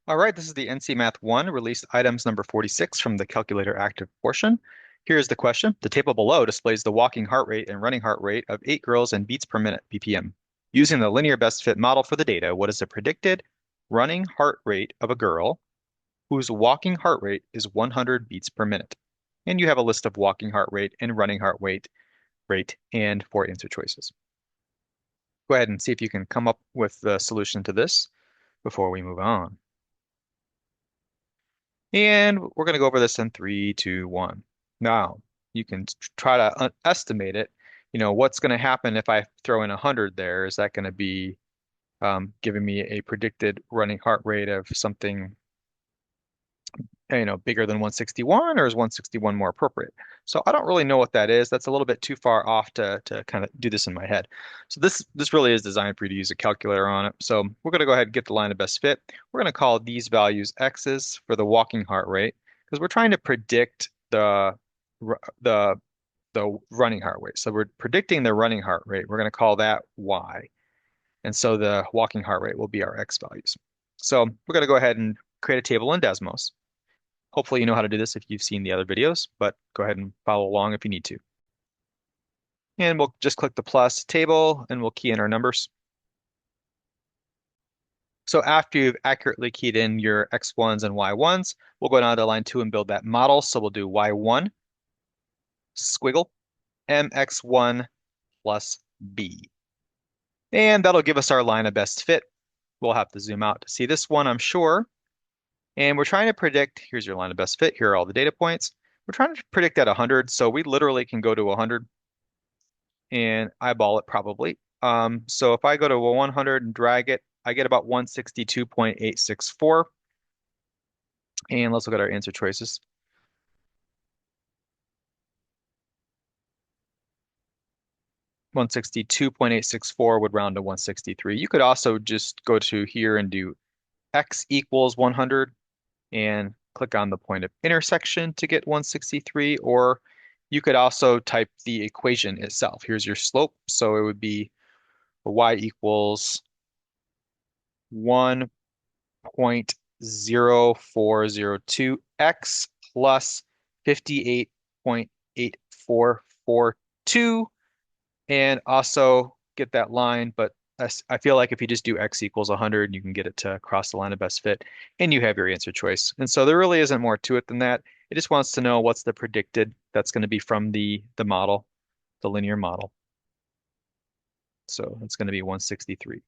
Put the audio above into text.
All right, this is the NC Math 1 released items number 46 from the calculator active portion. Here's the question. The table below displays the walking heart rate and running heart rate of 8 girls in beats per minute, BPM. Using the linear best fit model for the data, what is the predicted running heart rate of a girl whose walking heart rate is 100 beats per minute? And you have a list of walking heart rate and running heart rate and 4 answer choices. Go ahead and see if you can come up with the solution to this before we move on. And we're going to go over this in three, two, one. Now, you can try to estimate it. What's going to happen if I throw in 100 there? Is that going to be giving me a predicted running heart rate of something, bigger than 161, or is 161 more appropriate? So I don't really know what that is. That's a little bit too far off to kind of do this in my head. So this really is designed for you to use a calculator on it. So we're going to go ahead and get the line of best fit. We're going to call these values X's for the walking heart rate because we're trying to predict the the running heart rate. So we're predicting the running heart rate. We're going to call that Y. And so the walking heart rate will be our X values. So we're going to go ahead and create a table in Desmos. Hopefully you know how to do this if you've seen the other videos, but go ahead and follow along if you need to. And we'll just click the plus table and we'll key in our numbers. So after you've accurately keyed in your X1s and Y1s, we'll go down to line 2 and build that model. So we'll do Y1 squiggle MX1 plus B. And that'll give us our line of best fit. We'll have to zoom out to see this one, I'm sure. And we're trying to predict, here's your line of best fit. Here are all the data points. We're trying to predict at 100. So we literally can go to 100 and eyeball it probably. So if I go to a 100 and drag it, I get about 162.864. And let's look at our answer choices. 162.864 would round to 163. You could also just go to here and do x equals 100 and click on the point of intersection to get 163, or you could also type the equation itself. Here's your slope, so it would be y equals 1.0402x plus 58.8442, and also get that line, but I feel like if you just do x equals 100, you can get it to cross the line of best fit, and you have your answer choice. And so there really isn't more to it than that. It just wants to know what's the predicted that's going to be from the model, the linear model. So it's going to be 163.